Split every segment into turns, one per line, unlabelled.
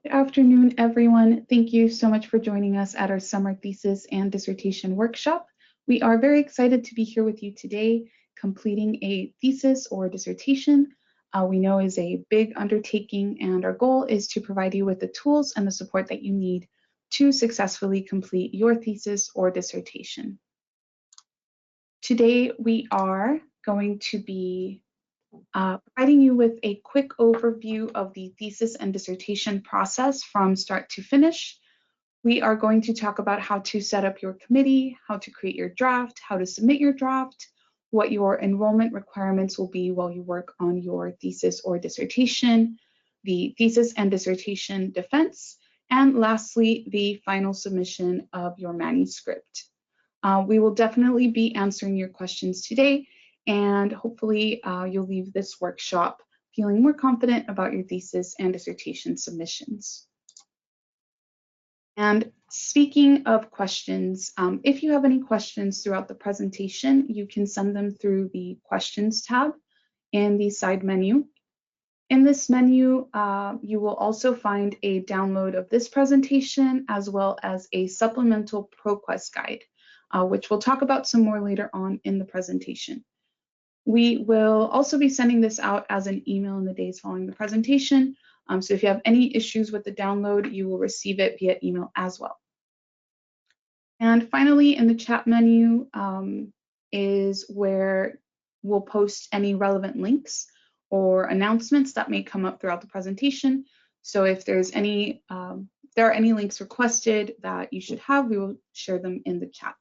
Good afternoon, everyone. Thank you so much for joining us at our summer thesis and dissertation workshop. We are very excited to be here with you today, completing a thesis or dissertation. We know is a big undertaking, and our goal is to provide you with the tools and the support that you need to successfully complete your thesis or dissertation. Today, we are going to be providing you with a quick overview of the thesis and dissertation process from start to finish. We are going to talk about how to set up your committee, how to create your draft, how to submit your draft, what your enrollment requirements will be while you work on your thesis or dissertation, the thesis and dissertation defense, and lastly, the final submission of your manuscript. We will definitely be answering your questions today, and hopefully you'll leave this workshop feeling more confident about your thesis and dissertation submissions. And speaking of questions, if you have any questions throughout the presentation, you can send them through the questions tab in the side menu. In this menu, you will also find a download of this presentation as well as a supplemental ProQuest guide, which we'll talk about some more later on in the presentation. We will also be sending this out as an email in the days following the presentation. So if you have any issues with the download, you will receive it via email as well. And finally, in the chat menu is where we'll post any relevant links or announcements that may come up throughout the presentation. So if there's any, there are any links requested that you should have, we will share them in the chat.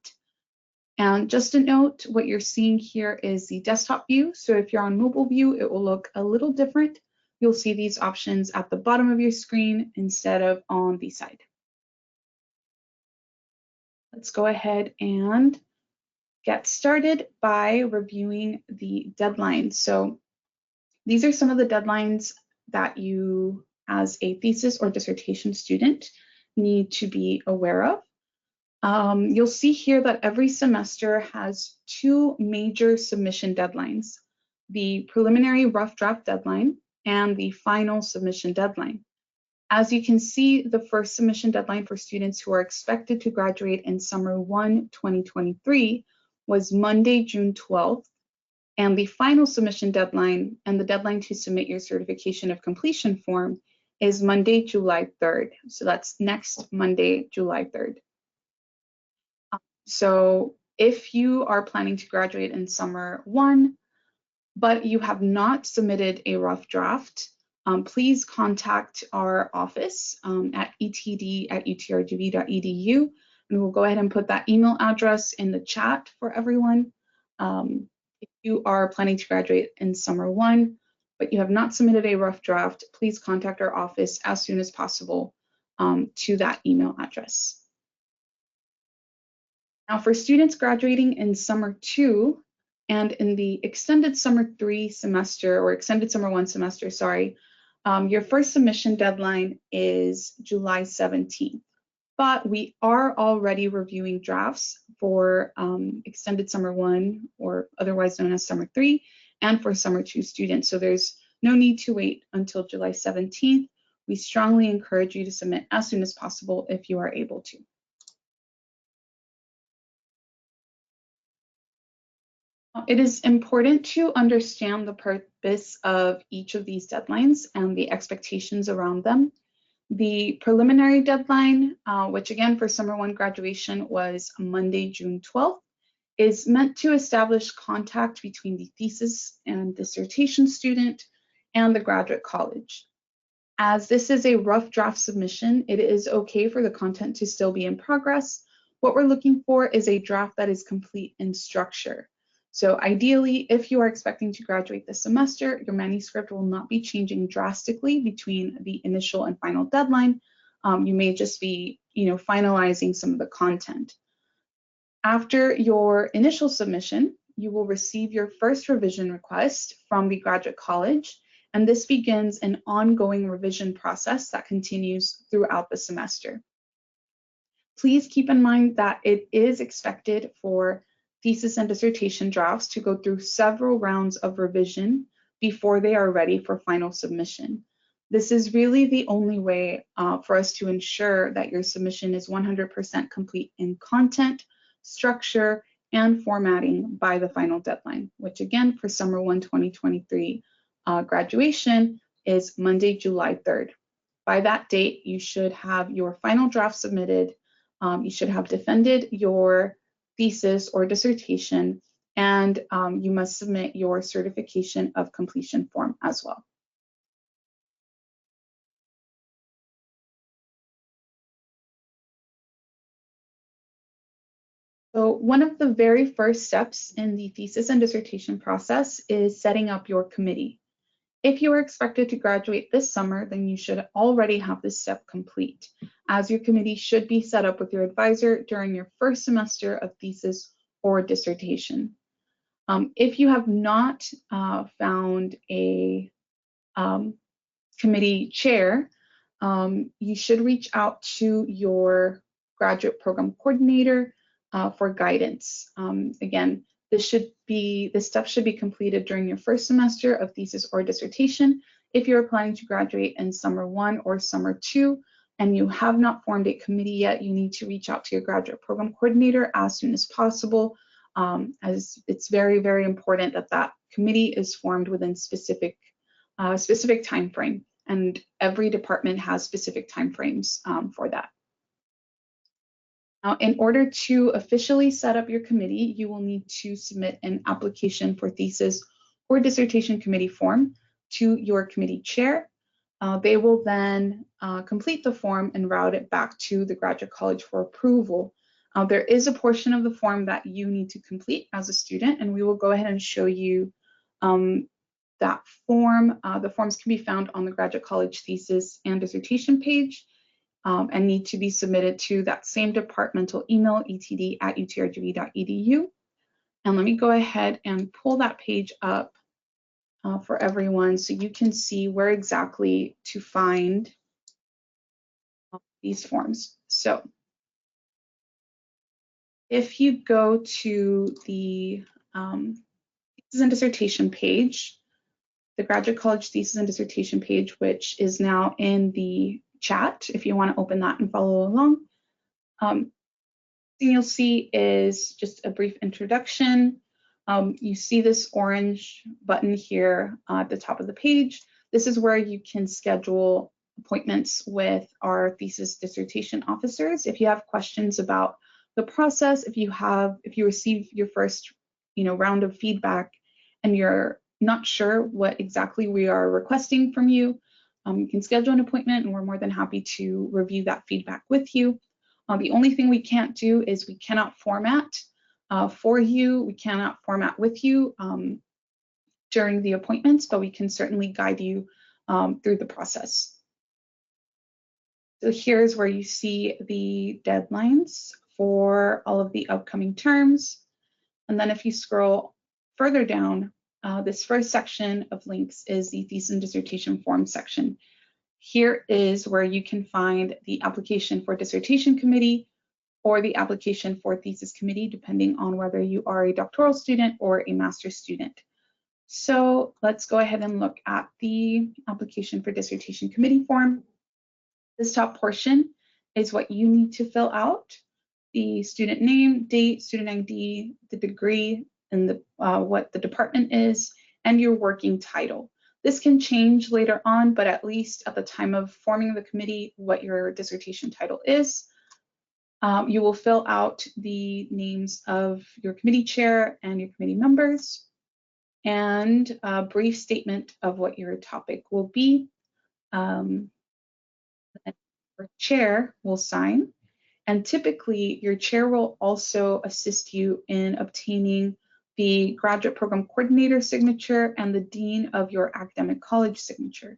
And just a note, what you're seeing here is the desktop view. So if you're on mobile view, it will look a little different. You'll see these options at the bottom of your screen instead of on the side. Let's go ahead and get started by reviewing the deadlines. So these are some of the deadlines that you, as a thesis or dissertation student, need to be aware of. You'll see here that every semester has two major submission deadlines, the preliminary rough draft deadline and the final submission deadline. As you can see, the first submission deadline for students who are expected to graduate in Summer 1, 2023 was Monday, June 12th, and the final submission deadline and the deadline to submit your certification of completion form is Monday, July 3rd. So that's next Monday, July 3rd. So if you are planning to graduate in Summer 1, but you have not submitted a rough draft, please contact our office at etd@utrgv.edu, and we'll go ahead and put that email address in the chat for everyone. If you are planning to graduate in Summer 1, but you have not submitted a rough draft, please contact our office as soon as possible to that email address. Now, for students graduating in Summer 2 and in the extended Summer 3 semester, or extended Summer 1 semester, sorry, your first submission deadline is July 17th. But we are already reviewing drafts for extended Summer 1, or otherwise known as Summer 3, and for Summer 2 students. So there's no need to wait until July 17th. We strongly encourage you to submit as soon as possible if you are able to. It is important to understand the purpose of each of these deadlines and the expectations around them. The preliminary deadline, which again for Summer 1 graduation was Monday, June 12th, is meant to establish contact between the thesis and dissertation student and the graduate college. As this is a rough draft submission, it is okay for the content to still be in progress. What we're looking for is a draft that is complete in structure. So ideally, if you are expecting to graduate this semester, your manuscript will not be changing drastically between the initial and final deadline. You may just be, finalizing some of the content. After your initial submission, you will receive your first revision request from the graduate college, and this begins an ongoing revision process that continues throughout the semester. Please keep in mind that it is expected for thesis and dissertation drafts to go through several rounds of revision before they are ready for final submission. This is really the only way for us to ensure that your submission is 100% complete in content, structure, and formatting by the final deadline, which again, for Summer 1 2023 graduation is Monday, July 3rd. By that date, you should have your final draft submitted. You should have defended your thesis or dissertation, and you must submit your certification of completion form as well. So one of the very first steps in the thesis and dissertation process is setting up your committee. If you are expected to graduate this summer, then you should already have this step complete, as your committee should be set up with your advisor during your first semester of thesis or dissertation. If you have not found a committee chair, you should reach out to your graduate program coordinator for guidance. Again, this step should be completed during your first semester of thesis or dissertation. If you're planning to graduate in Summer 1 or Summer 2, and you have not formed a committee yet, you need to reach out to your graduate program coordinator as soon as possible, as it's very, very important that that committee is formed within specific time frame, and every department has specific time frames for that. Now, in order to officially set up your committee, you will need to submit an application for thesis or dissertation committee form to your committee chair. They will then complete the form and route it back to the Graduate College for approval. There is a portion of the form that you need to complete as a student, and we will go ahead and show you that form. The forms can be found on the Graduate College thesis and dissertation page, and need to be submitted to that same departmental email, etd@utrgv.edu. And let me go ahead and pull that page up for everyone so you can see where exactly to find these forms. So if you go to the thesis and dissertation page, the Graduate College thesis and dissertation page, which is now in the chat, if you want to open that and follow along. Thing you'll see is just a brief introduction. You see this orange button here at the top of the page. This is where you can schedule appointments with our thesis dissertation officers. If you have questions about the process, if you receive your first round of feedback and you're not sure what exactly we are requesting from you, you can schedule an appointment and we're more than happy to review that feedback with you. The only thing we can't do is we cannot format for you, we cannot format with you during the appointments, but we can certainly guide you through the process. So here's where you see the deadlines for all of the upcoming terms. And then if you scroll further down, this first section of links is the thesis and dissertation form section. Here is where you can find the application for dissertation committee or the application for thesis committee, depending on whether you are a doctoral student or a master's student. So let's go ahead and look at the application for dissertation committee form. This top portion is what you need to fill out: the student name, date, student ID, the degree, and what the department is, and your working title. This can change later on, but at least at the time of forming the committee, what your dissertation title is. You will fill out the names of your committee chair and your committee members, and a brief statement of what your topic will be. Your chair will sign, and typically your chair will also assist you in obtaining the graduate program coordinator signature and the dean of your academic college signature.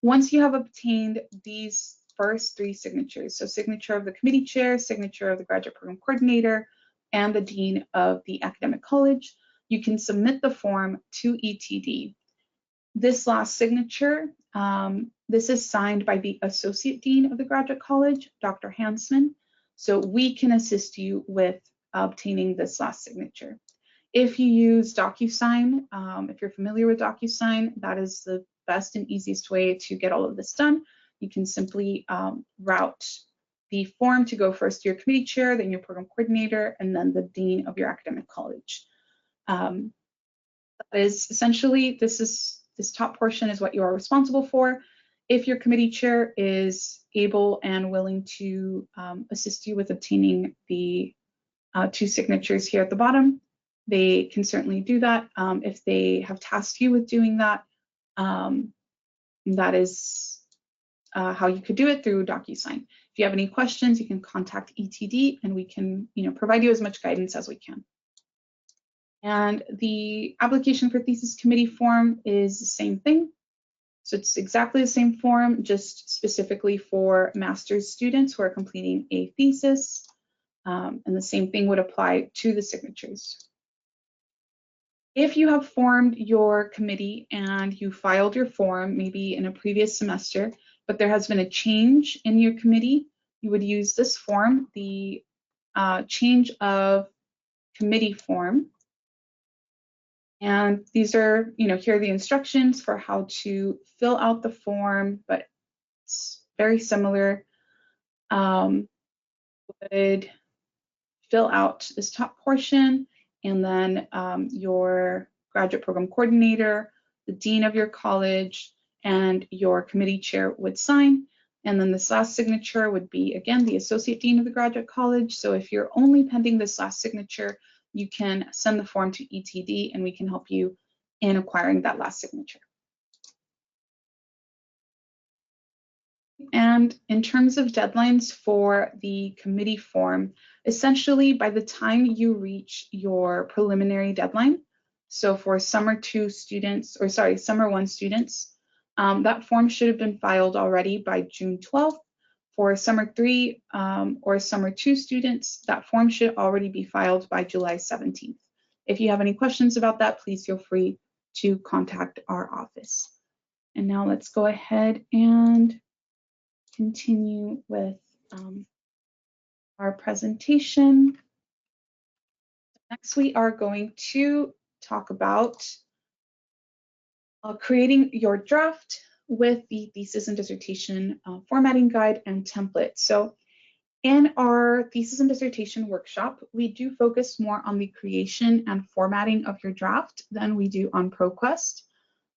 Once you have obtained these first three signatures, so signature of the committee chair, signature of the graduate program coordinator, and the dean of the academic college, you can submit the form to ETD. This last signature, this is signed by the associate dean of the graduate college, Dr. Hansman, so we can assist you with obtaining this last signature. If you use DocuSign, if you're familiar with DocuSign, that is the best and easiest way to get all of this done, you can simply route the form to go first to your committee chair, then your program coordinator, and then the dean of your academic college. That is essentially, this top portion is what you are responsible for. If your committee chair is able and willing to assist you with obtaining the 2 signatures here at the bottom, they can certainly do that. If they have tasked you with doing that, that is how you could do it, through DocuSign. If you have any questions, you can contact ETD and we can provide you as much guidance as we can. And the application for thesis committee form is the same thing. So it's exactly the same form, just specifically for master's students who are completing a thesis. And the same thing would apply to the signatures. If you have formed your committee and you filed your form maybe in a previous semester, but there has been a change in your committee, you would use this form, the change of committee form. And these are, here are the instructions for how to fill out the form, but it's very similar. Would fill out this top portion, and then your graduate program coordinator, the dean of your college, and your committee chair would sign. And then this last signature would be, again, the associate dean of the graduate college. So if you're only pending this last signature, you can send the form to ETD and we can help you in acquiring that last signature. And in terms of deadlines for the committee form, essentially by the time you reach your preliminary deadline, so for summer 2 students, or sorry, summer 1 students, that form should have been filed already by June 12th. For summer 3 or summer 2 students, that form should already be filed by July 17th. If you have any questions about that, please feel free to contact our office. And now let's go ahead and continue with our presentation. Next, we are going to talk about creating your draft with the thesis and dissertation formatting guide and template. So in our thesis and dissertation workshop, we do focus more on the creation and formatting of your draft than we do on ProQuest.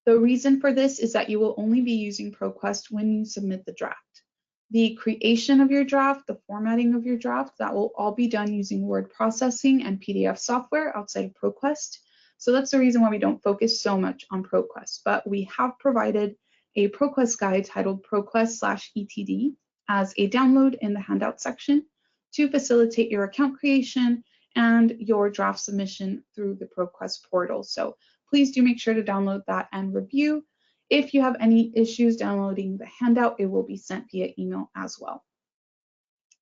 The reason for this is that you will only be using ProQuest when you submit the draft. The creation of your draft, the formatting of your draft, that will all be done using word processing and PDF software outside of ProQuest. So that's the reason why we don't focus so much on ProQuest, but we have provided a ProQuest guide titled ProQuest/ETD as a download in the handout section to facilitate your account creation and your draft submission through the ProQuest portal. So please do make sure to download that and review. If you have any issues downloading the handout, it will be sent via email as well.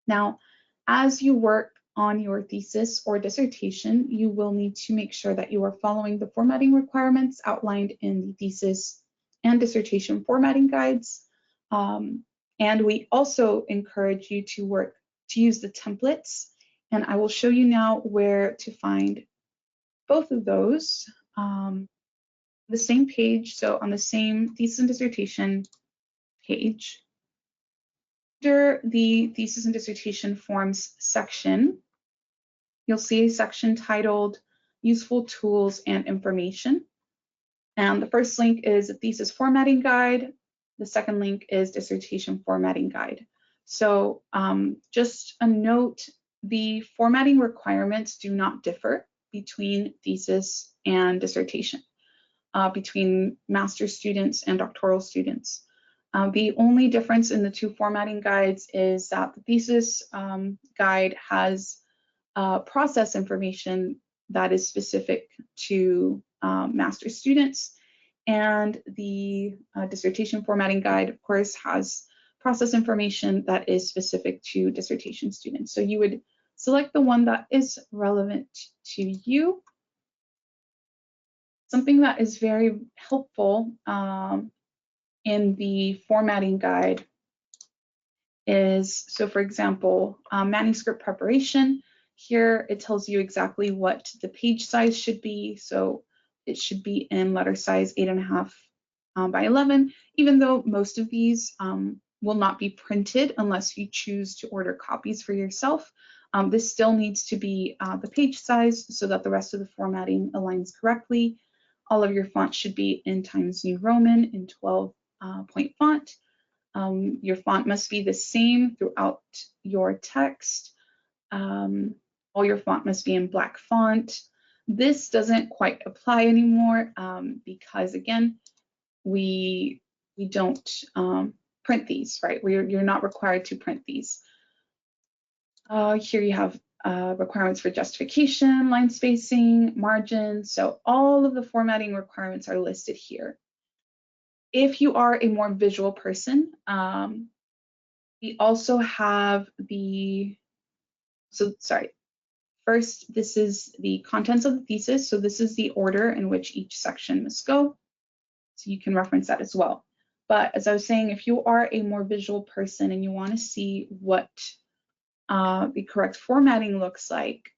Now, as you work on your thesis or dissertation, you will need to make sure that you are following the formatting requirements outlined in the thesis and dissertation formatting guides. And we also encourage you to use the templates. And I will show you now where to find both of those. The same page, so on the same thesis and dissertation page, under the thesis and dissertation forms section, you'll see a section titled Useful Tools and Information. And the first link is a thesis formatting guide. The second link is dissertation formatting guide. So just a note, the formatting requirements do not differ between thesis and dissertation. Between master's students and doctoral students. The only difference in the 2 formatting guides is that the thesis guide has process information that is specific to master's students, and the dissertation formatting guide, of course, has process information that is specific to dissertation students. So you would select the one that is relevant to you. Something that is very helpful in the formatting guide is, so for example, manuscript preparation. Here it tells you exactly what the page size should be. So it should be in letter size 8.5 by 11, even though most of these will not be printed unless you choose to order copies for yourself. This still needs to be the page size so that the rest of the formatting aligns correctly. All of your fonts should be in Times New Roman in 12-point font. Your font must be the same throughout your text. All your font must be in black font. This doesn't quite apply anymore because, again, we don't print these, right? You're not required to print these. Here you have requirements for justification, line spacing, margin. So all of the formatting requirements are listed here. If you are a more visual person, we also have first, this is the contents of the thesis. So this is the order in which each section must go. So you can reference that as well. But as I was saying, if you are a more visual person and you want to see what the correct formatting looks like,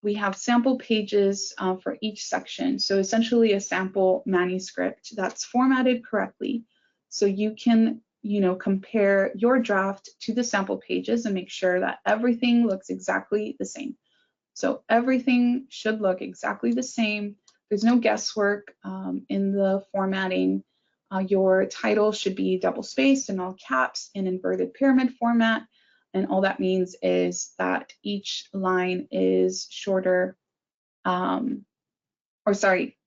we have sample pages for each section. So essentially a sample manuscript that's formatted correctly. So you can, compare your draft to the sample pages and make sure that everything looks exactly the same. So everything should look exactly the same. There's no guesswork in the formatting. Your title should be double-spaced in all caps in inverted pyramid format. And all that means is that each line is shorter,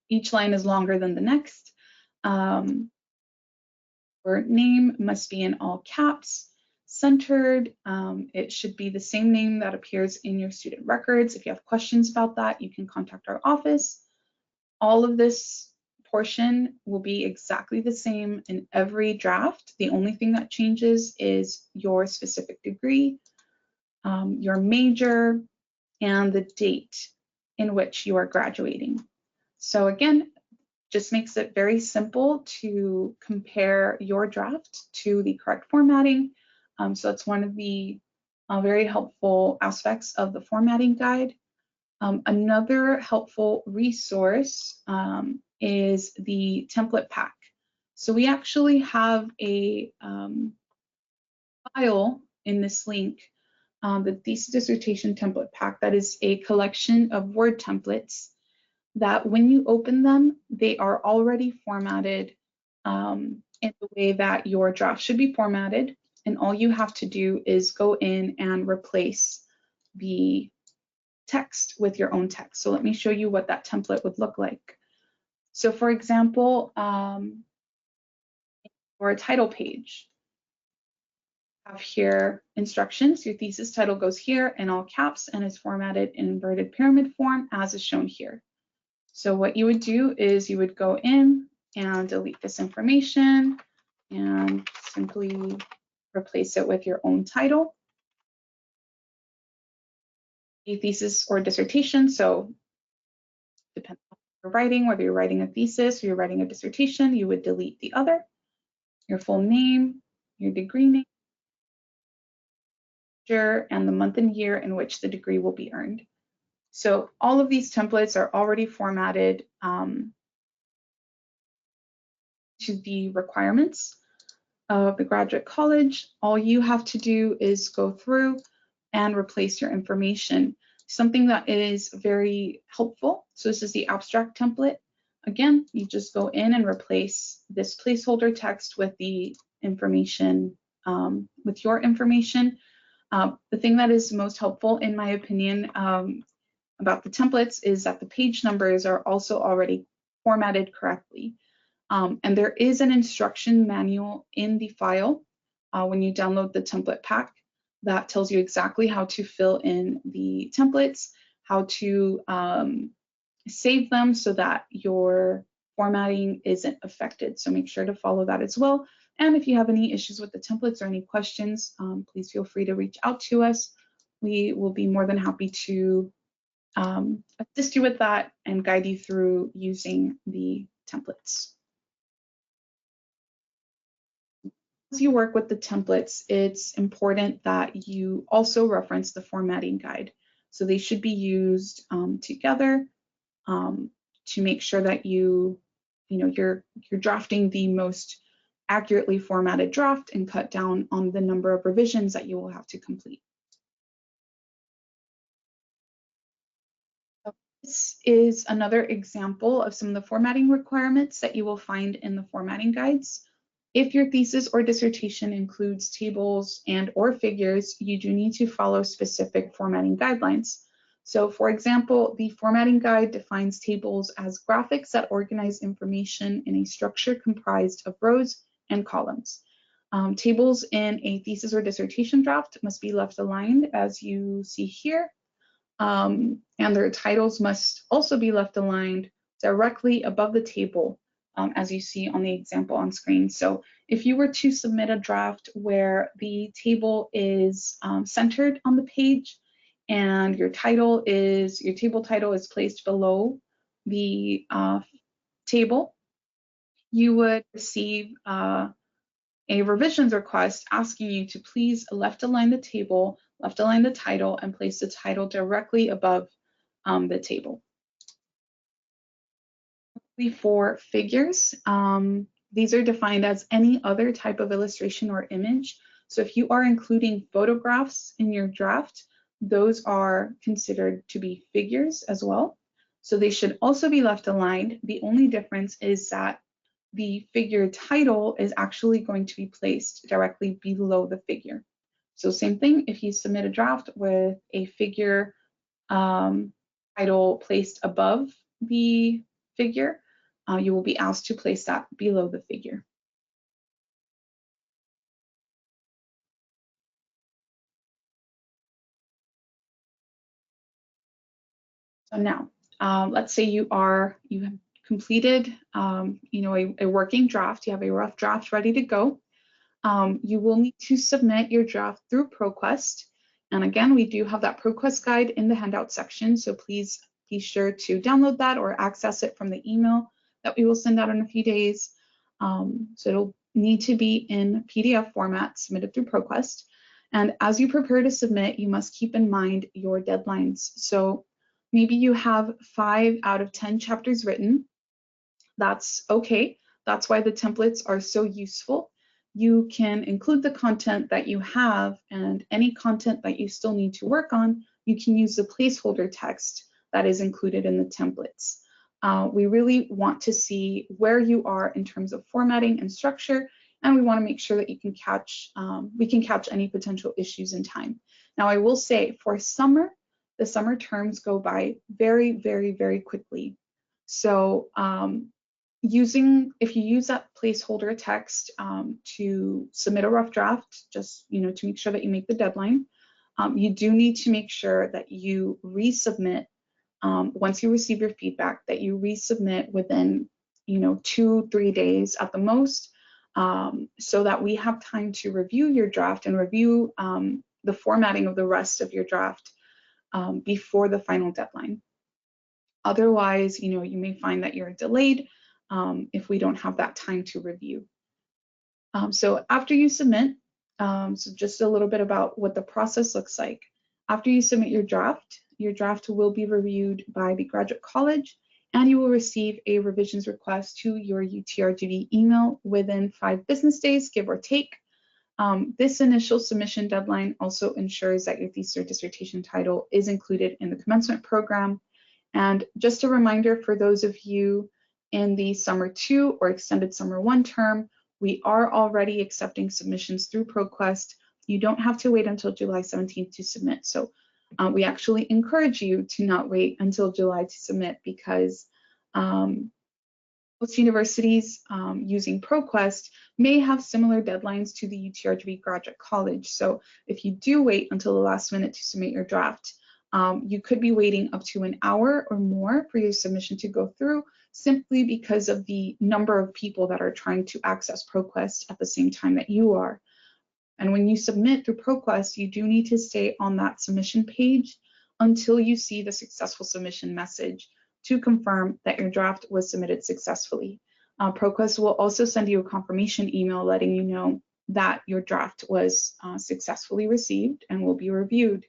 each line is longer than the next. Your name must be in all caps. Centered, it should be the same name that appears in your student records. If you have questions about that, you can contact our office. All of this portion will be exactly the same in every draft. The only thing that changes is your specific degree, your major, and the date in which you are graduating. So again, just makes it very simple to compare your draft to the correct formatting. So it's one of the very helpful aspects of the formatting guide. Another helpful resource is the template pack. So we actually have a file in this link, the Thesis Dissertation template pack, that is a collection of Word templates that when you open them, they are already formatted in the way that your draft should be formatted. And all you have to do is go in and replace the text with your own text. So let me show you what that template would look like. So for example, for a title page, I have here instructions. Your thesis title goes here in all caps and is formatted in inverted pyramid form as is shown here. So what you would do is you would go in and delete this information and simply replace it with your own title. A thesis or dissertation, so depending on what you're writing, whether you're writing a thesis or you're writing a dissertation, you would delete the other, your full name, your degree name, and the month and year in which the degree will be earned. So all of these templates are already formatted to the requirements of the graduate college. All you have to do is go through and replace your information. Something that is very helpful. So this is the abstract template. Again, you just go in and replace this placeholder text with the information, with your information. The thing that is most helpful, in my opinion, about the templates is that the page numbers are also already formatted correctly. And there is an instruction manual in the file when you download the template pack that tells you exactly how to fill in the templates, how to save them so that your formatting isn't affected. So make sure to follow that as well. And if you have any issues with the templates or any questions, please feel free to reach out to us. We will be more than happy to assist you with that and guide you through using the templates. As you work with the templates, it's important that you also reference the formatting guide. So they should be used together to make sure that you you're drafting the most accurately formatted draft and cut down on the number of revisions that you will have to complete. This is another example of some of the formatting requirements that you will find in the formatting guides. If your thesis or dissertation includes tables and or figures, you do need to follow specific formatting guidelines. So for example, the formatting guide defines tables as graphics that organize information in a structure comprised of rows and columns. Tables in a thesis or dissertation draft must be left aligned, as you see here. And their titles must also be left aligned directly above the table, as you see on the example on screen. So if you were to submit a draft where the table is centered on the page and your table title is placed below the table, you would receive a revisions request asking you to please left align the table, left align the title, and place the title directly above the table. For figures, these are defined as any other type of illustration or image. So if you are including photographs in your draft, those are considered to be figures as well. So they should also be left aligned. The only difference is that the figure title is actually going to be placed directly below the figure. So same thing, if you submit a draft with a figure title placed above the figure, you will be asked to place that below the figure. So now, let's say you have completed a working draft, you have a rough draft ready to go. You will need to submit your draft through ProQuest. And again, we do have that ProQuest guide in the handout section, so please be sure to download that or access it from the email that we will send out in a few days. So it'll need to be in PDF format submitted through ProQuest. And as you prepare to submit, you must keep in mind your deadlines. So maybe you have 5 out of 10 chapters written. That's okay. That's why the templates are so useful. You can include the content that you have, and any content that you still need to work on, you can use the placeholder text that is included in the templates. We really want to see where you are in terms of formatting and structure, and we want to make sure that you can we can catch any potential issues in time. Now, I will say for summer, the summer terms go by very, very, very quickly. So if you use that placeholder text to submit a rough draft, just to make sure that you make the deadline, you do need to make sure that you resubmit once you receive your feedback, that you resubmit within 2-3 days at the most, so that we have time to review your draft and review the formatting of the rest of your draft before the final deadline. Otherwise, you may find that you're delayed if we don't have that time to review. So after you submit, so just a little bit about what the process looks like. After you submit your draft will be reviewed by the graduate college, and you will receive a revisions request to your UTRGV email within 5 business days, give or take. This initial submission deadline also ensures that your thesis or dissertation title is included in the commencement program. And just a reminder for those of you in the summer 2 or extended summer 1 term, we are already accepting submissions through ProQuest. You don't have to wait until July 17th to submit. So we actually encourage you to not wait until July to submit, because most universities using ProQuest may have similar deadlines to the UTRGV Graduate College. So if you do wait until the last minute to submit your draft, you could be waiting up to an hour or more for your submission to go through, simply because of the number of people that are trying to access ProQuest at the same time that you are. And when you submit through ProQuest, you do need to stay on that submission page until you see the successful submission message to confirm that your draft was submitted successfully. ProQuest will also send you a confirmation email letting you know that your draft was successfully received and will be reviewed.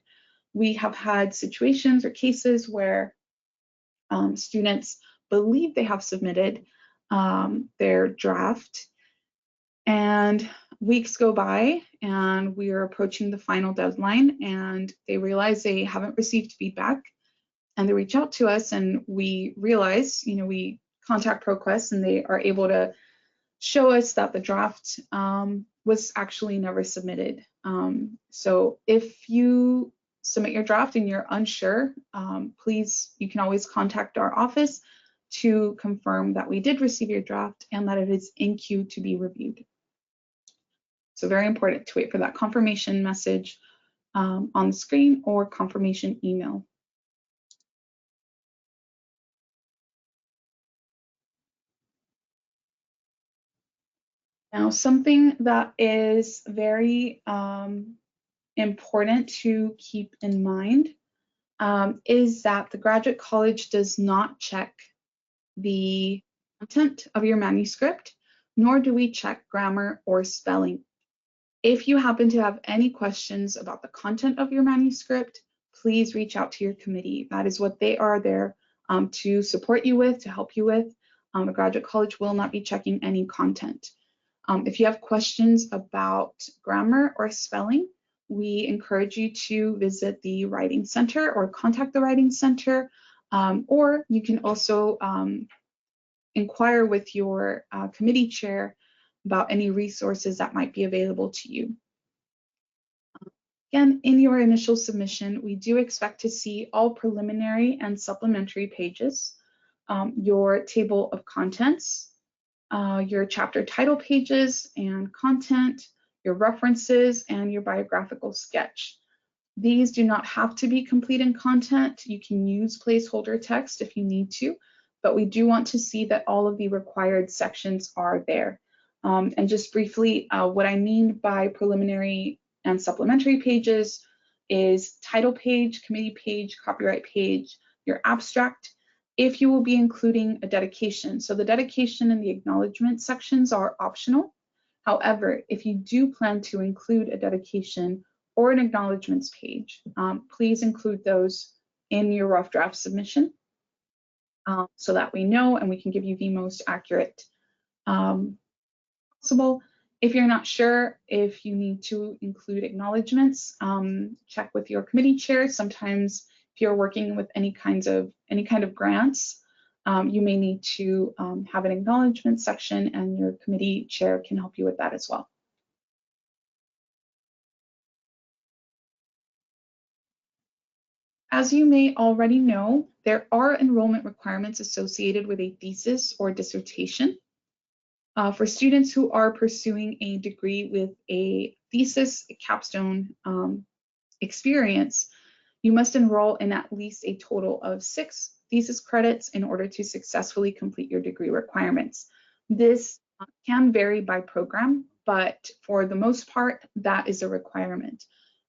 We have had situations or cases where students believe they have submitted, their draft. And weeks go by and we are approaching the final deadline, and they realize they haven't received feedback, and they reach out to us, and we realize, we contact ProQuest, and they are able to show us that the draft was actually never submitted. So if you submit your draft and you're unsure, please, you can always contact our office to confirm that we did receive your draft and that it is in queue to be reviewed. So very important to wait for that confirmation message on the screen or confirmation email. Now, something that is very important to keep in mind is that the Graduate College does not check the content of your manuscript, nor do we check grammar or spelling. If you happen to have any questions about the content of your manuscript, please reach out to your committee. That is what they are there to support you with, to help you with. The Graduate College will not be checking any content. If you have questions about grammar or spelling, we encourage you to visit the Writing Center or contact the Writing Center, or you can also inquire with your committee chair about any resources that might be available to you. Again, in your initial submission, we do expect to see all preliminary and supplementary pages, your table of contents, your chapter title pages and content, your references, and your biographical sketch. These do not have to be complete in content. You can use placeholder text if you need to, but we do want to see that all of the required sections are there. And just briefly, what I mean by preliminary and supplementary pages is title page, committee page, copyright page, your abstract, if you will be including a dedication. So the dedication and the acknowledgement sections are optional. However, if you do plan to include a dedication or an acknowledgements page, please include those in your rough draft submission so that we know and we can give you the most accurate possible. If you're not sure if you need to include acknowledgements, check with your committee chair. Sometimes if you're working with any kind of grants, you may need to have an acknowledgement section, and your committee chair can help you with that as well. As you may already know, there are enrollment requirements associated with a thesis or dissertation. For students who are pursuing a degree with a thesis, a capstone experience, you must enroll in at least a total of 6 thesis credits in order to successfully complete your degree requirements. This can vary by program, but for the most part, that is a requirement.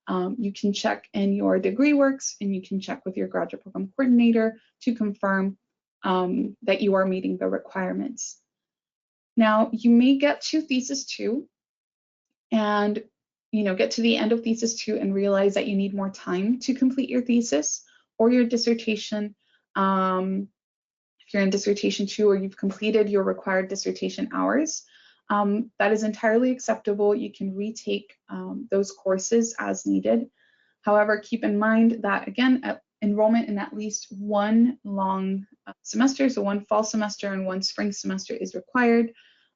You can check in your degree works, and you can check with your graduate program coordinator to confirm that you are meeting the requirements. Now, you may get to Thesis 2 and get to the end of Thesis 2 and realize that you need more time to complete your thesis or your dissertation. If you're in Dissertation 2 or you've completed your required dissertation hours, that is entirely acceptable. You can retake those courses as needed. However, keep in mind that, again, enrollment in at least one long semester, so one fall semester and one spring semester is required,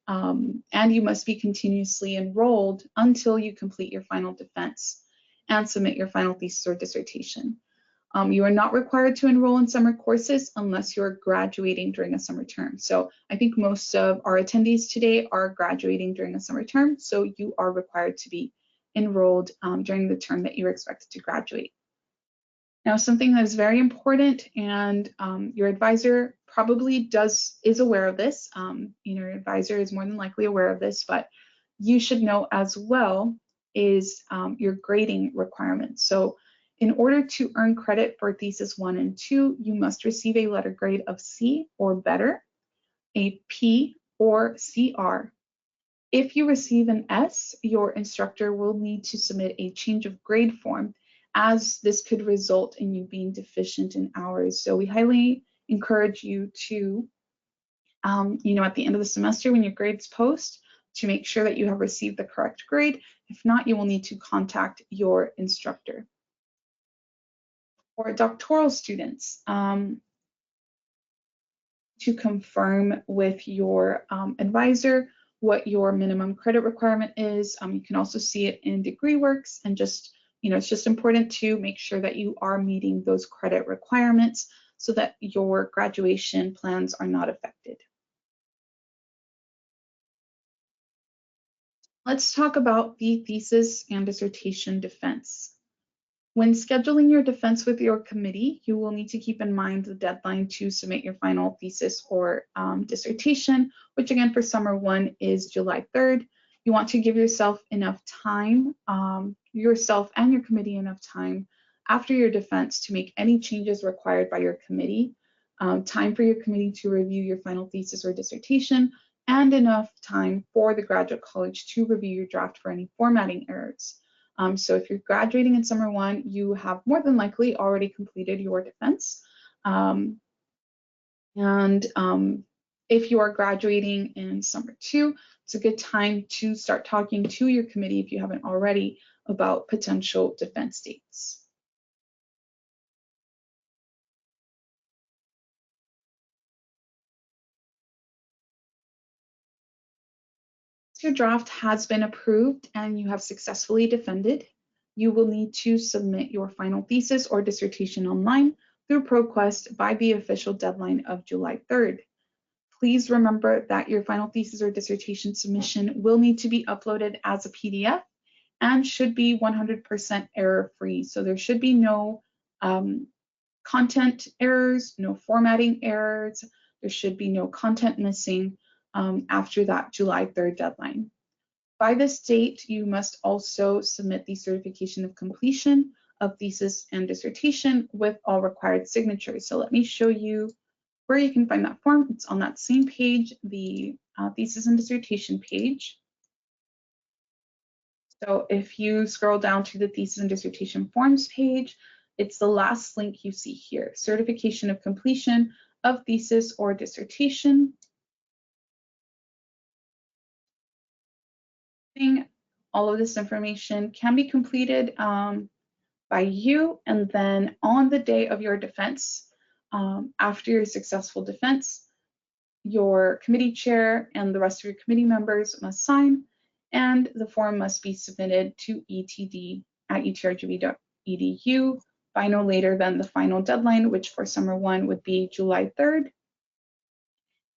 and you must be continuously enrolled until you complete your final defense and submit your final thesis or dissertation. You are not required to enroll in summer courses unless you're graduating during a summer term. So I think most of our attendees today are graduating during a summer term, so you are required to be enrolled during the term that you're expected to graduate. Now, something that is very important, and your advisor probably is aware of this. Your advisor is more than likely aware of this, but you should know as well is your grading requirements. So in order to earn credit for Thesis 1 and 2, you must receive a letter grade of C or better, a P or CR. If you receive an S, your instructor will need to submit a change of grade form, as this could result in you being deficient in hours. So we highly encourage you to at the end of the semester when your grades post, to make sure that you have received the correct grade. If not, you will need to contact your instructor. For doctoral students, to confirm with your advisor what your minimum credit requirement is. You can also see it in DegreeWorks, and just, it's just important to make sure that you are meeting those credit requirements so that your graduation plans are not affected. Let's talk about the thesis and dissertation defense. When scheduling your defense with your committee, you will need to keep in mind the deadline to submit your final thesis or dissertation, which again for summer 1 is July 3rd. You want to give yourself enough time, yourself and your committee enough time after your defense to make any changes required by your committee, time for your committee to review your final thesis or dissertation, and enough time for the graduate college to review your draft for any formatting errors. So if you're graduating in summer 1, you have more than likely already completed your defense. If you are graduating in summer 2, it's a good time to start talking to your committee, if you haven't already, about potential defense dates. If your draft has been approved and you have successfully defended, you will need to submit your final thesis or dissertation online through ProQuest by the official deadline of July 3rd. Please remember that your final thesis or dissertation submission will need to be uploaded as a PDF and should be 100% error-free. So there should be no content errors, no formatting errors. There should be no content missing after that July 3rd deadline. By this date, you must also submit the certification of completion of thesis and dissertation with all required signatures. So let me show you where you can find that form. It's on that same page, the thesis and dissertation page. So if you scroll down to the thesis and dissertation forms page, it's the last link you see here, certification of completion of thesis or dissertation. All of this information can be completed by you, and then on the day of your defense, after your successful defense, your committee chair and the rest of your committee members must sign, and the form must be submitted to etd@utrgv.edu by no later than the final deadline, which for summer 1 would be July 3rd.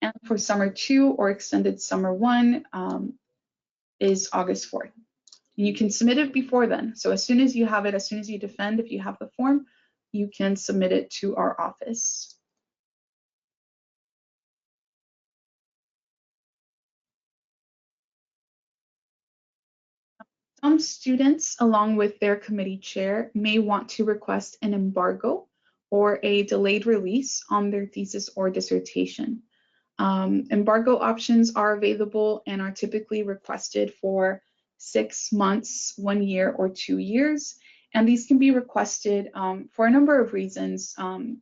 And for summer 2 or extended summer 1 is August 4th. You can submit it before then. So as soon as you have it, as soon as you defend, if you have the form, you can submit it to our office. Some students, along with their committee chair, may want to request an embargo or a delayed release on their thesis or dissertation. Embargo options are available and are typically requested for 6 months, 1 year, or 2 years. And these can be requested for a number of reasons.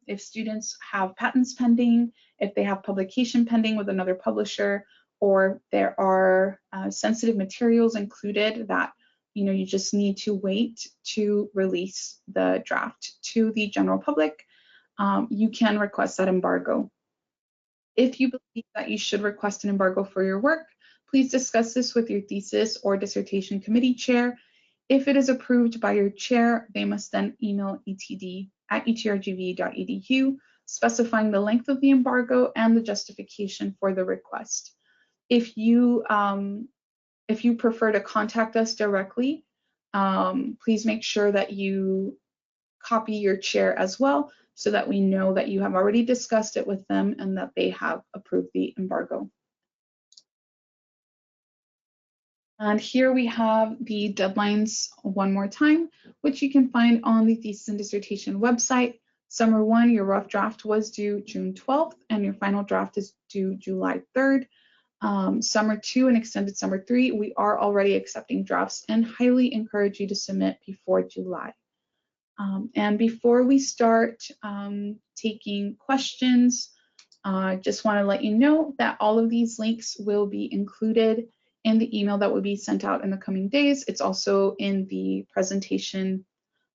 If students have patents pending, if they have publication pending with another publisher, or there are sensitive materials included that you just need to wait to release the draft to the general public, you can request that embargo. If you believe that you should request an embargo for your work, please discuss this with your thesis or dissertation committee chair. If it is approved by your chair, they must then email etd@utrgv.edu, specifying the length of the embargo and the justification for the request. If you prefer to contact us directly, please make sure that you copy your chair as well, so that we know that you have already discussed it with them and that they have approved the embargo. And here we have the deadlines one more time, which you can find on the thesis and dissertation website. Summer 1, your rough draft was due June 12th, and your final draft is due July 3rd. Summer 2 and extended summer 3, we are already accepting drafts and highly encourage you to submit before July. And before we start taking questions, Just want to let you know that all of these links will be included in the email that will be sent out in the coming days. It's also in the presentation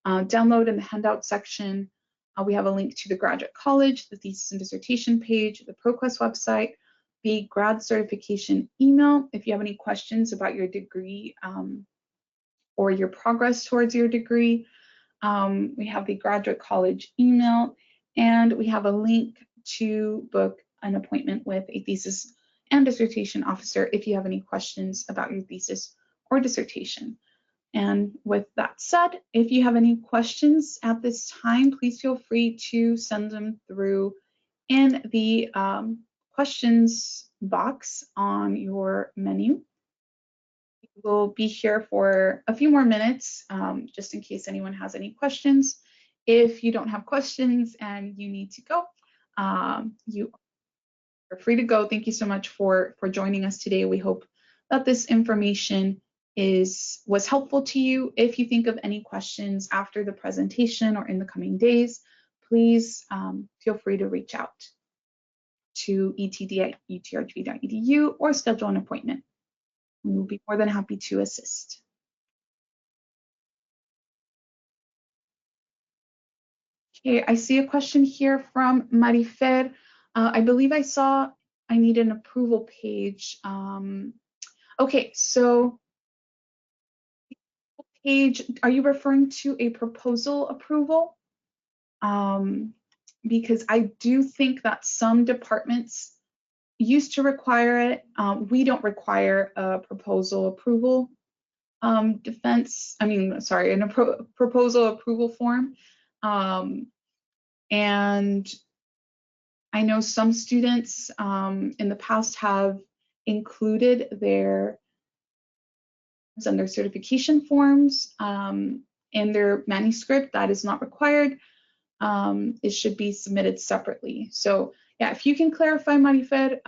download in the handout section. We have a link to the Graduate College, the Thesis and Dissertation page, the ProQuest website, the grad certification email. If you have any questions about your degree or your progress towards your degree, we have the Graduate College email, and we have a link to book an appointment with a thesis and dissertation officer if you have any questions about your thesis or dissertation. And with that said, if you have any questions at this time, please feel free to send them through in the questions box on your menu. We'll be here for a few more minutes, just in case anyone has any questions. If you don't have questions and you need to go, you are free to go. Thank you so much for joining us today. We hope that this information was helpful to you. If you think of any questions after the presentation or in the coming days, please feel free to reach out to etd@utrgv.edu or schedule an appointment. We will be more than happy to assist. Okay, I see a question here from Marifer. I believe I saw I need an approval page. Okay, so page, are you referring to a proposal approval? Because I do think that some departments used to require it. We don't require a proposal approval proposal approval form. And I know some students in the past have included their certification forms in their manuscript. That is not required. It should be submitted separately. So yeah, if you can clarify, Marifer,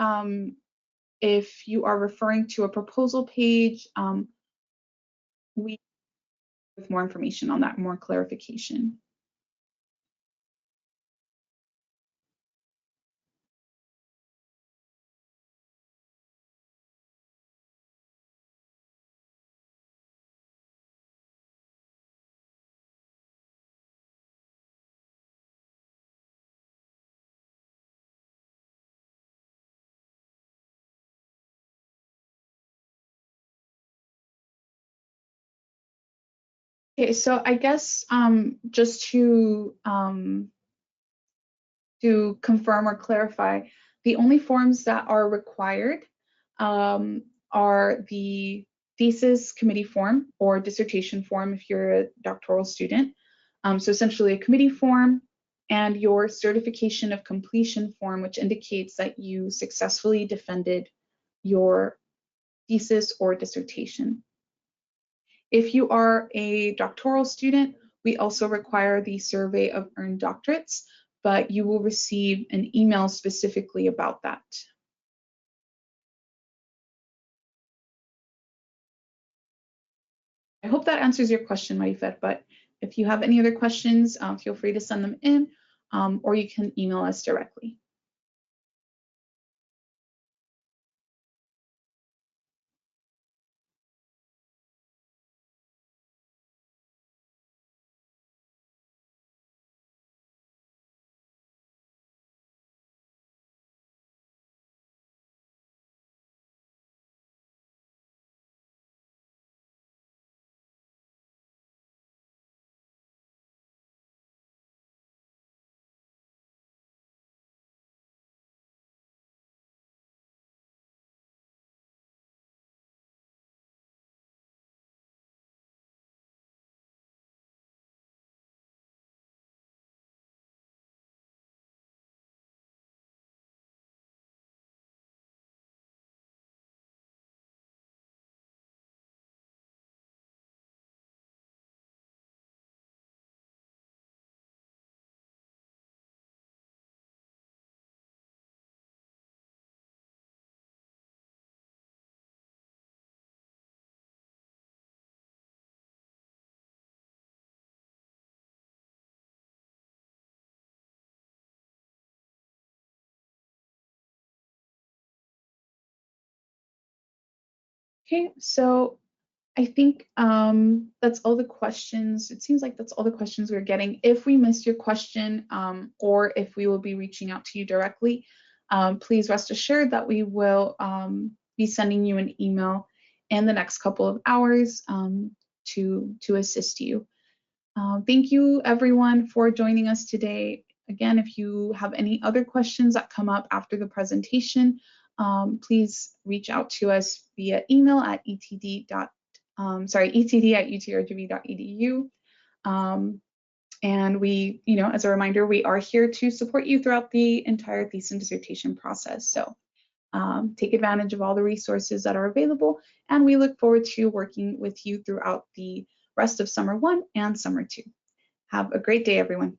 if you are referring to a proposal page, we with more information on that, more clarification. Okay, so I guess just to confirm or clarify, the only forms that are required are the thesis committee form or dissertation form if you're a doctoral student. So essentially a committee form and your certification of completion form, which indicates that you successfully defended your thesis or dissertation. If you are a doctoral student, we also require the survey of earned doctorates, but you will receive an email specifically about that. I hope that answers your question, Marifer, but if you have any other questions, feel free to send them in, or you can email us directly. Okay, so I think that's all the questions. It seems like that's all the questions we're getting. If we missed your question or if we will be reaching out to you directly, please rest assured that we will be sending you an email in the next couple of hours to assist you. Thank you everyone for joining us today. Again, if you have any other questions that come up after the presentation, please reach out to us via email at etd@utrgv.edu. And we, as a reminder, we are here to support you throughout the entire thesis and dissertation process. So take advantage of all the resources that are available, and we look forward to working with you throughout the rest of Summer 1 and Summer 2. Have a great day, everyone.